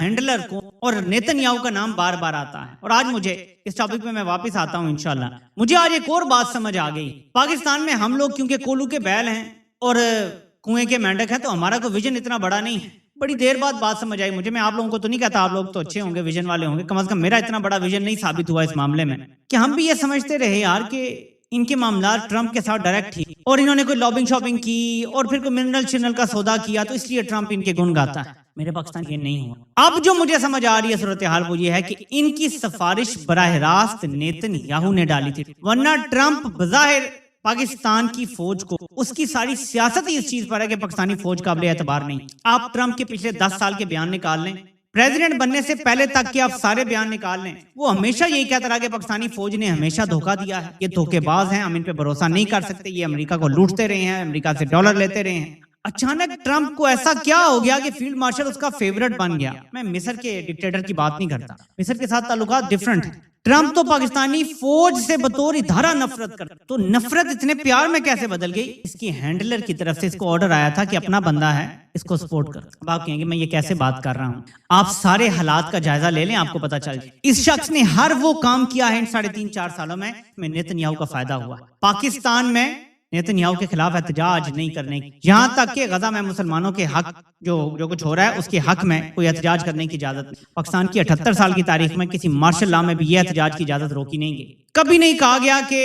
Handler کو اور Nitin Yahoo کا نام بار بار آتا ہے. اور آج مجھے اس ٹاپک میں واپس آتا ہوں انشاءاللہ. مجھے آج ایک اور بات سمجھ آ گئی. پاکستان میں ہم لوگ کیونکہ کولو کے بیل ہیں اور کنویں کے مینڈک ہیں تو ہمارا کوئی ویژن اتنا بڑا نہیں ہے. بڑی دیر بعد بات سمجھ آئی مجھے. میں آپ لوگوں کو تو نہیں کہتا آپ لوگ تو اچھے ہوں گے, ویژن والے ہوں گے, کم از کم میرا اتنا بڑا ویژن نہیں ثابت ہوا اس معاملے میں کہ ہم بھی یہ سمجھتے رہے یار کہ ان کے معاملات ٹرمپ کے ساتھ ڈائریکٹ تھی اور انہوں نے کوئی لابنگ شاپنگ کی اور پھر کوئی منرل چینل کا سودا کیا تو اس لیے ٹرمپ ان کے گن گاتا ہے. میرے پاکستان یہ نہیں ہوا. اب جو مجھے سمجھ آ رہی ہے صورتحال وہ یہ ہے کہ ان کی سفارش براہ راست نیتن یاہو نے ڈالی تھی, ورنہ ٹرمپ بظاہر پاکستان کی فوج کو, اس کی ساری سیاست ہی اس چیز پر ہے کہ پاکستانی فوج قابل اعتبار نہیں. آپ ٹرمپ کے پچھلے 10 سال کے بیان نکال لیں, پریزیڈنٹ بننے سے پہلے تک کے آپ سارے بیان نکال لیں, وہ ہمیشہ یہی کہتا رہا کہ پاکستانی فوج نے ہمیشہ دھوکہ دیا ہے, یہ دھوکے باز ہیں, ہم ان پہ بھروسہ نہیں کر سکتے, یہ امریکہ کو لوٹتے رہے ہیں, امریکہ سے ڈالر لیتے رہے ہیں. اچانک ٹرمپ کو ایسا کیا ہو گیا کہ فیلڈ مارشل اس کا فیورٹ بن گیا. میں مصر کے ڈکٹیٹر کی بات نہیں کرتا, مصر کے ساتھ تعلقات ڈیفرنٹ ہیں. ٹرمپ تو پاکستانی فوج سے بطور ادارہ نفرت کرتا, تو نفرت اتنے پیار میں کیسے بدل گئی؟ اس کی ہینڈلر کی طرف سے اس کو آرڈر آیا تھا کہ اپنا بندہ ہے اس کو سپورٹ کر. اب آپ کہیں گے میں یہ کیسے بات کر رہا ہوں, آپ سارے حالات کا جائزہ لے لیں, آپ کو پتا چل جائے. اس شخص نے ہر وہ کام کیا ہے ان 3.5-4 سالوں میں نیتن یاہو کا فائدہ ہوا. پاکستان میں نیتن یاہو کے خلاف احتجاج نہیں کرنے کی, یہاں تک کہ غزہ میں مسلمانوں کے حق جو کچھ ہو رہا ہے اس کے حق میں کوئی احتجاج کرنے کی اجازت نہیں. پاکستان کی 78 سال کی تاریخ میں کسی مارشل لا میں بھی یہ احتجاج کی اجازت روکی نہیں گئی. کبھی نہیں کہا گیا کہ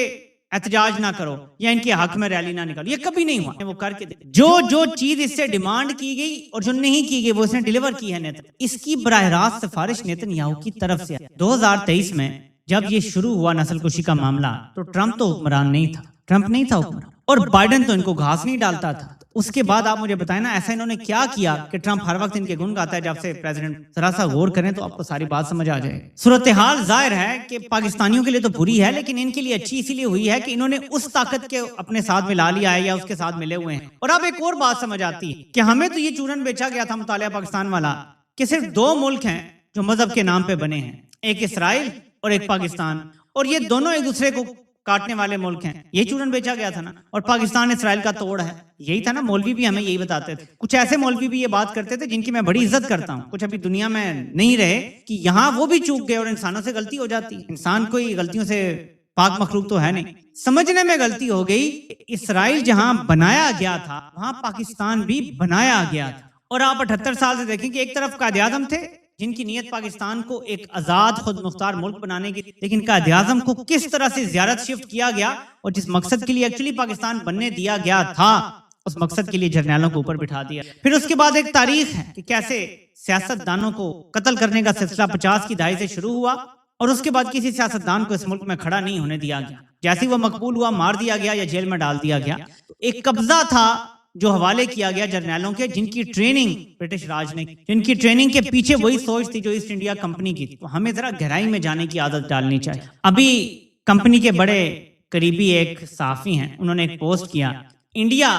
احتجاج نہ کرو یا ان کے حق میں ریلی نہ نکالو, یہ کبھی نہیں ہوا. وہ کر کے جو چیز اس سے ڈیمانڈ کی گئی اور جو نہیں کی گئی وہ اس نے ڈیلیور کی ہے نیتن. اس کی براہ راست سفارش نیتن یاہو کی طرف سے. 2023 میں جب یہ شروع ہوا نسل کشی کا معاملہ تو ٹرمپ تو حکمران نہیں تھا, ٹرمپ نہیں تھا حکمران, اور بائیڈن تو ان کو گھاس نہیں ڈالتا تھا. اس کے بعد آپ مجھے بتائیں نا ایسا انہوں نے کیا کیا کہ ٹرمپ ہر وقت ان کے گن گاتا ہے جب سے پریزیڈنٹ. ذرا سا غور کریں تو آپ کو ساری بات سمجھ آ جائے. صورتحال ظاہر ہے کہ پاکستانیوں کے لیے تو بری ہے لیکن ان کے لیے اچھی اسی لیے ہوئی ہے کہ انہوں نے اس طاقت کے اپنے ساتھ ملا لیا ہے یا اس کے ساتھ ملے ہوئے ہیں. اور اب ایک اور بات سمجھ آتی ہے کہ ہمیں تو یہ چورن بیچا گیا تھا مطالعہ پاکستان والا کہ صرف 2 ملک ہیں جو مذہب کے نام پہ بنے ہیں, ایک اسرائیل اور ایک پاکستان, اور یہ دونوں ایک دوسرے کو کاٹنے والے ملک ہیں. یہ چورن بیچا گیا تھا نا, اور پاکستان اسرائیل کا توڑ ہے. یہی تھا نا, مولوی بھی ہمیں یہی بتاتے تھے. کچھ ایسے مولوی بھی یہ بات کرتے تھے جن کی میں بڑی عزت کرتا ہوں, کچھ ابھی دنیا میں نہیں رہے, کہ یہاں وہ بھی چوک گئے اور انسانوں سے غلطی ہو جاتی. انسان کوئی غلطیوں سے پاک مخلوق تو ہے نہیں. سمجھنے میں غلطی ہو گئی. اسرائیل جہاں بنایا گیا تھا وہاں پاکستان بھی بنایا گیا تھا. اور آپ 78 سال سے دیکھیں کہ ایک طرف قائد اعظم تھے جن کی نیت پاکستان کو ایک آزاد خود مختار ملک بنانے کی, لیکن قائد اعظم کو کس طرح سے زیارت شفٹ کیا گیا اور جس مقصد کے لیے ایکچولی پاکستان بننے دیا گیا تھا اس مقصد کے لیے جرنیلوں کو اوپر بٹھا دیا. پھر اس کے بعد ایک تاریخ ہے کہ کیسے سیاست دانوں کو قتل کرنے کا سلسلہ 50 کی دہائی سے شروع ہوا اور اس کے بعد کسی سیاستدان کو اس ملک میں کھڑا نہیں ہونے دیا گیا. جیسے وہ مقبول ہوا مار دیا گیا یا جیل میں ڈال دیا گیا. ایک قبضہ تھا جو حوالے کیا گیا جرنیلوں کے جن کی ٹریننگ برٹش راج نے, جن کی ٹریننگ کے پیچھے وہی سوچ تھی جو ایسٹ انڈیا کمپنی کی تھی. تو ہمیں ذرا گہرائی میں جانے کی عادت ڈالنی چاہیے. ابھی کمپنی کے بڑے قریبی ایک صحافی ہیں, انہوں نے ایک پوسٹ کیا, انڈیا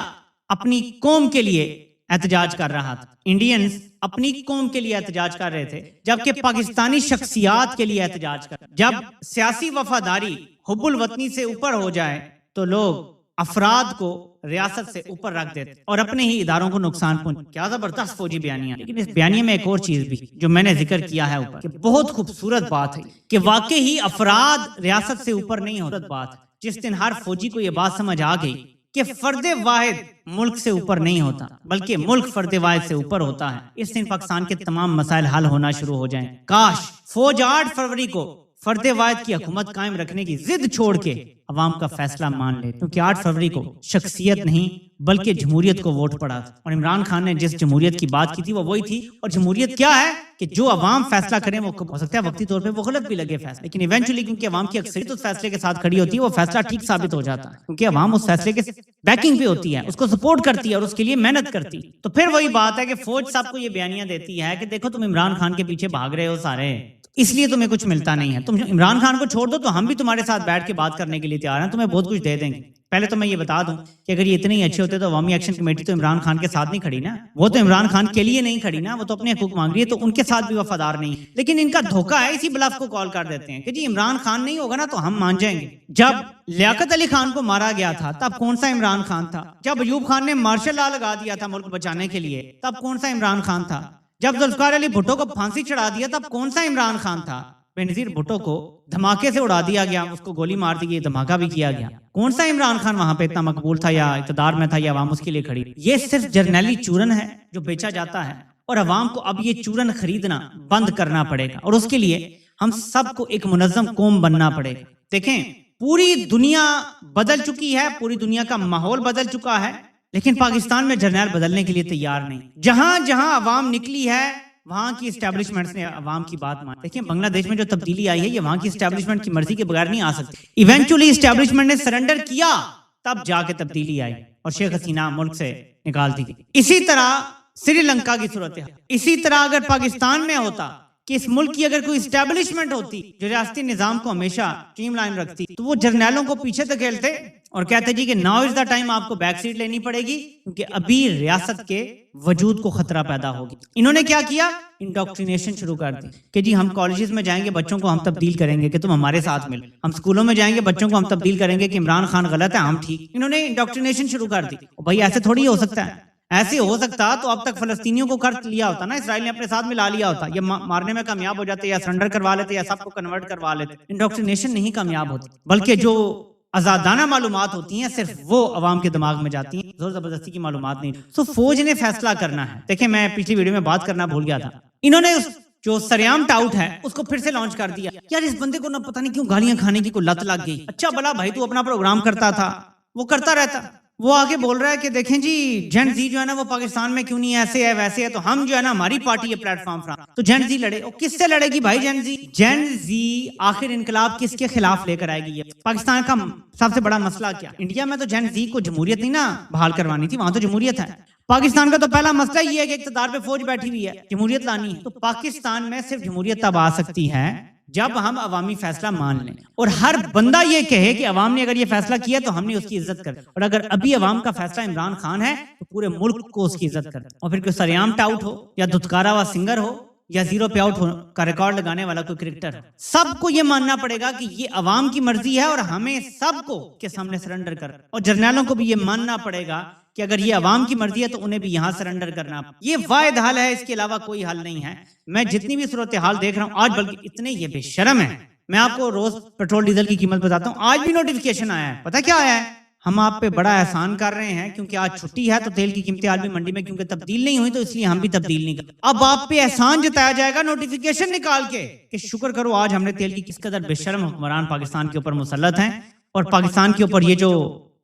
اپنی قوم کے لیے احتجاج کر رہا تھا, انڈینز اپنی قوم کے لیے احتجاج کر رہے تھے, جبکہ پاکستانی شخصیات کے لیے احتجاج کر. جب سیاسی وفاداری حب الوطنی سے اوپر ہو جائے تو لوگ افراد کو ریاست سے اوپر رکھ دیتے اور اپنے ہی اداروں کو نقصان پہنچے. کیا زبردست فوجی بیانیہ. لیکن اس بیانیے میں ایک اور چیز بھی جو میں نے ذکر کیا ہے اوپر, کہ بہت خوبصورت بات ہے کہ واقعی ہی افراد ریاست سے اوپر نہیں ہوتا. بات جس دن ہر فوجی کو یہ بات سمجھ آ گئی کہ فرد واحد ملک سے اوپر نہیں ہوتا بلکہ ملک فرد واحد سے اوپر ہوتا ہے, اس دن پاکستان کے تمام مسائل حل ہونا شروع ہو جائیں. کاش فوج 8 فروری کو فرد واحد کی حکومت قائم رکھنے کی ضد چھوڑ کے عوام کا فیصلہ مان لے, کیونکہ 8 فروری کو شخصیت نہیں بلکہ جمہوریت کو ووٹ پڑا تھا. اور عمران خان نے جس جمہوریت کی بات کی تھی وہ وہی تھی. اور جمہوریت کیا ہے کہ جو عوام فیصلہ کریں, وہ ہو سکتا ہے وقتی طور پہ وہ غلط بھی لگے فیصلہ, لیکن ایونچولی کیونکہ عوام کی اکثریت اس فیصلے کے ساتھ کھڑی ہوتی ہے وہ فیصلہ ٹھیک ثابت ہو جاتا ہے, کیونکہ عوام اس فیصلے کے بیکنگ پہ ہوتی ہے, اس کو سپورٹ کرتی ہے اور اس کے لیے محنت کرتی ہے. تو پھر وہی بات ہے کہ فوج صاحب کو یہ بیانیہ دیتی ہے کہ دیکھو تم عمران خان کے پیچھے بھاگ رہے ہو سارے, اس لیے تمہیں کچھ ملتا نہیں ہے. تم عمران خان کو چھوڑ دو تو ہم بھی تمہارے ساتھ بیٹھ کے بات کرنے کے لیے تیار ہیں, تمہیں بہت کچھ دے دیں گے. پہلے تو میں یہ بتا دوں کہ اگر یہ اتنے ہی اچھے ہوتے تو عوامی ایکشن کمیٹی تو عمران خان کے ساتھ نہیں کھڑی نا، وہ تو عمران خان کے لیے نہیں کھڑی نا، وہ تو اپنے حقوق مانگ رہی ہے، تو ان کے ساتھ بھی وفادار نہیں، لیکن ان کا دھوکہ ہے، اسی بلف کو کال کر دیتے ہیں کہ جی عمران خان نہیں ہوگا نا تو ہم مان جائیں گے۔ جب لیاقت علی خان کو مارا گیا تھا تب کون سا عمران خان تھا؟ جب ایوب خان نے مارشل لا لگا دیا تھا ملک بچانے کے لیے تب کون سا عمران خان تھا؟ جب ذوالفقار علی بھٹو کو پھانسی چڑھا دیا تب کون سا عمران خان تھا؟ بینظیر بھٹو کو دھماکے سے اڑا دیا گیا، اس کو گولی مار دی گئی، دھماکہ بھی کیا گیا، کون سا عمران خان وہاں پہ اتنا مقبول تھا یا اقتدار میں تھا یا عوام اس کے لیے کھڑی؟ یہ صرف جرنیلی چورن ہے جو بیچا جاتا ہے، اور عوام کو اب یہ چورن خریدنا بند کرنا پڑے گا، اور اس کے لیے ہم سب کو ایک منظم قوم بننا پڑے گا۔ دیکھیں پوری دنیا بدل چکی ہے، پوری دنیا کا ماحول بدل چکا ہے، لیکن پاکستان میں جرنیل بدلنے کے لیے تیار نہیں۔ جہاں جہاں عوام نکلی ہے وہاں کی اسٹیبلشمنٹس نے عوام کی بات مانی۔ دیکھیں بنگلہ دیش میں جو تبدیلی آئی ہے یہ وہاں کی اسٹیبلشمنٹ کی مرضی کے بغیر نہیں آ سکتی، ایونچولی اسٹیبلشمنٹ نے سرنڈر کیا تب جا کے تبدیلی آئی اور شیخ حسینہ ملک سے نکال دی گئی۔ اسی طرح سری لنکا کی صورتحال، اسی طرح اگر پاکستان میں ہوتا کہ اس ملک کی اگر کوئی اسٹیبلشمنٹ ہوتی جو ریاستی نظام کو ہمیشہ اسٹریم لائن رکھتی تو وہ جرنیلوں کو پیچھے دھکیلتے اور کہتے جی کہ ناؤ از دا ٹائم، آپ کو بیک سیٹ لینی پڑے گی کیونکہ ابھی ریاست کے وجود کو خطرہ پیدا ہوگی۔ انہوں نے کیا کیا؟ انڈوکٹرینیشن شروع کر دی کہ جی ہم کالجز میں جائیں گے بچوں کو ہم تبدیل کریں گے کہ تم ہمارے ساتھ مل، ہم اسکولوں میں جائیں گے بچوں کو ہم تبدیل کریں گے کہ عمران خان غلط ہے ہم ٹھیک۔ انہوں نے انڈوکٹرینیشن شروع کر دی۔ بھائی ایسے تھوڑی ہو سکتا ہے، ایسے ہو سکتا تو اب تک فلسطینیوں کو کر لیا ہوتا نا، اسرائیل نے اپنے ساتھ ملا لیا ہوتا، یا مارنے میں کامیاب ہو جاتے یا سرنڈر کروا لیتے یا سب کو کنورٹ کروا لیتے۔ انڈوکٹرینیشن نہیں کامیاب ہوتی، بلکہ جو آزادانہ معلومات ہوتی ہیں صرف وہ عوام کے دماغ میں جاتی ہیں، زور زبردستی کی معلومات نہیں۔ سو فوج نے فیصلہ کرنا ہے۔ دیکھیں میں پچھلی ویڈیو میں بات کرنا بھول گیا تھا، انہوں نے جو سریام ٹاؤٹ ہے اس کو پھر سے لانچ کر دیا۔ یار اس بندے کو نہ پتہ نہیں کیوں گالیاں کھانے کی کوئی لت لگ گئی۔ اچھا بھلا بھائی تو اپنا پروگرام کرتا تھا، وہ کرتا رہتا، وہ آگے بول رہا ہے کہ دیکھیں جی جین زی جو ہے نا وہ پاکستان میں کیوں نہیں ایسے ہے ویسے ہے، تو ہم جو ہے نا ہماری پارٹی ہے پلیٹ فارم فرام، تو جین زی لڑے۔ اور کس سے لڑے گی بھائی جین زی؟ جین زی آخر انقلاب کس کے خلاف لے کر آئے گی؟ پاکستان کا سب سے بڑا مسئلہ کیا؟ انڈیا میں تو جین زی کو جمہوریت نہیں نا بحال کروانی تھی، وہاں تو جمہوریت ہے۔ پاکستان کا تو پہلا مسئلہ یہ ہے کہ اقتدار پہ فوج بیٹھی ہوئی ہے، جمہوریت لانی ہے۔ تو پاکستان میں صرف جمہوریت تب آ سکتی ہے جب ہم عوامی فیصلہ مان لیں اور ہر بندہ یہ کہے کہ عوام نے اگر یہ فیصلہ کیا تو ہم نے اس کی عزت کر، اور اگر ابھی عوام کا فیصلہ عمران خان ہے تو پورے ملک کو اس کی عزت کر، اور پھر کوئی سریام ٹاؤٹ ہو یا دھتکارا ہوا سنگر ہو یا زیرو پہ آؤٹ کا ریکارڈ لگانے والا کوئی کرکٹر ہو، سب کو یہ ماننا پڑے گا کہ یہ عوام کی مرضی ہے اور ہمیں سب کو کے سامنے سرنڈر کر، اور جرنیلوں کو بھی یہ ماننا پڑے گا کہ اگر یہ عوام کی مرضی ہے تو انہیں بھی یہاں سرنڈر کرنا۔ یہ واحد حل ہے، اس کے علاوہ کوئی حل نہیں ہے۔ میں جتنی بھی صورتحال دیکھ رہا ہوں آج، بلکہ اتنے یہ بے شرم ہے، میں آپ کو روز پیٹرول ڈیزل کی قیمت بتاتا ہوں، آج بھی نوٹیفیکیشن آیا ہے، پتہ کیا آیا ہے؟ ہم آپ پہ بڑا احسان کر رہے ہیں کیونکہ آج چھٹی ہے تو تیل کی قیمتیں آج بھی منڈی میں کیونکہ تبدیل نہیں ہوئی تو اس لیے ہم بھی تبدیل نہیں کرتے۔ اب آپ پہ احسان جتایا جائے گا نوٹیفیکیشن نکال کے کہ شکر کرو آج ہم نے تیل کی، کس قدر بے شرم حکمران پاکستان کے اوپر مسلط ہیں، اور پاکستان کے اوپر یہ جو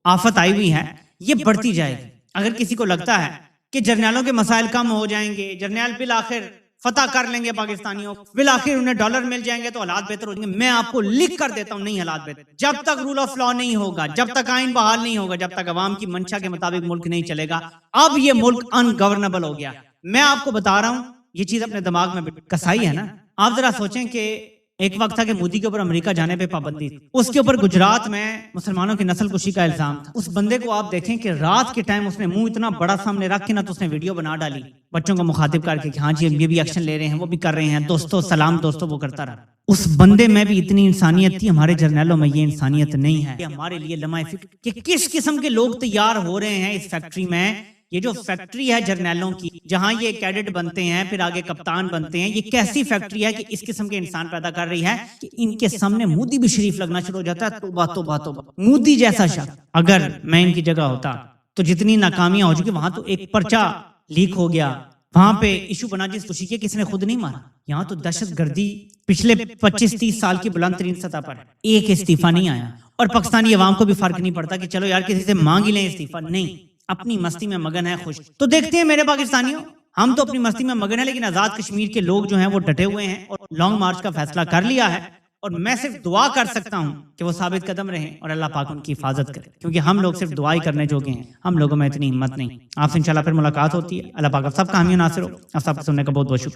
آفت آئی ہوئی ہے یہ بڑھتی جائے گی۔ اگر کسی کو لگتا ہے کہ جرنیلوں کے مسائل کم ہو جائیں گے، جرنیل بالآخر فتح کر لیں گے پاکستانیوں، بالآخر انہیں ڈالر مل جائیں گے تو حالات بہتر ہو جائیں گے، میں آپ کو لکھ کر دیتا ہوں نہیں حالات بہتر۔ جب تک رول آف لا نہیں ہوگا، جب تک آئین بحال نہیں ہوگا، جب تک عوام کی منشا کے مطابق ملک نہیں چلے گا، اب یہ ملک ان گورنبل ہو گیا۔ میں آپ کو بتا رہا ہوں یہ چیز اپنے دماغ میں کسائی ہے نا۔ آپ ذرا سوچیں کہ ایک وقت تھا کہ مودی کے اوپر امریکہ جانے پہ پابندی تھی، اس کے اوپر گجرات میں مسلمانوں کی نسل کشی کا الزام تھا۔ اس بندے کو آپ دیکھیں کہ رات کے ٹائم اس نے منہ اتنا بڑا سامنے رکھ کے نہ تو اس نے ویڈیو بنا ڈالی بچوں کو مخاطب کر کے کہ ہاں جی یہ بھی ایکشن لے رہے ہیں، وہ بھی کر رہے ہیں، دوستو سلام دوستو، وہ کرتا رہا۔ اس بندے میں بھی اتنی انسانیت تھی، ہمارے جرنیلوں میں یہ انسانیت نہیں ہے۔ ہمارے لیے لمحہ فکر کہ کس قسم کے لوگ تیار ہو رہے ہیں اس فیکٹری میں، یہ جو فیکٹری ہے جرنیلوں کی جہاں یہ کیڈٹ بنتے ہیں پھر آگے کپتان بنتے ہیں، یہ کیسی فیکٹری ہے کہ اس قسم کے انسان پیدا کر رہی ہے کہ ان کے سامنے مودی بھی شریف لگنا شروع ہو جاتا ہے۔ توبہ توبہ توبہ، مودی جیسا شخص اگر میں ان کی جگہ ہوتا تو جتنی ناکامیاں ہو چکی، وہاں تو ایک پرچہ لیک ہو گیا، وہاں پہ ایشو بنا جس خوشی کے کس نے خود نہیں مارا، یہاں تو دہشت گردی پچھلے 25-30 سال کی بلند ترین سطح پر ایک استعفیٰ نہیں آیا، اور پاکستانی عوام کو بھی فرق نہیں پڑتا کہ چلو یار کسی سے مانگ ہی لیں استعفیٰ، نہیں، اپنی مستی میں مگن ہے، خوش۔ تو دیکھتے ہیں میرے پاکستانیوں، ہم تو اپنی مستی میں مگن ہیں، لیکن آزاد کشمیر کے لوگ جو ہیں وہ ڈٹے ہوئے ہیں اور لانگ مارچ کا فیصلہ کر لیا ہے، اور میں صرف دعا کر سکتا ہوں کہ وہ ثابت قدم رہیں اور اللہ پاک ان کی حفاظت کرے، کیونکہ ہم لوگ صرف دعائی کرنے جوگے ہیں، ہم لوگوں میں اتنی ہمت نہیں۔ آپ سے انشاءاللہ پھر ملاقات ہوتی ہے۔ اللہ پاک آپ سب کا حامی و ناصر ہو۔ آپ سب کو سننے کا بہت بہت شکریہ۔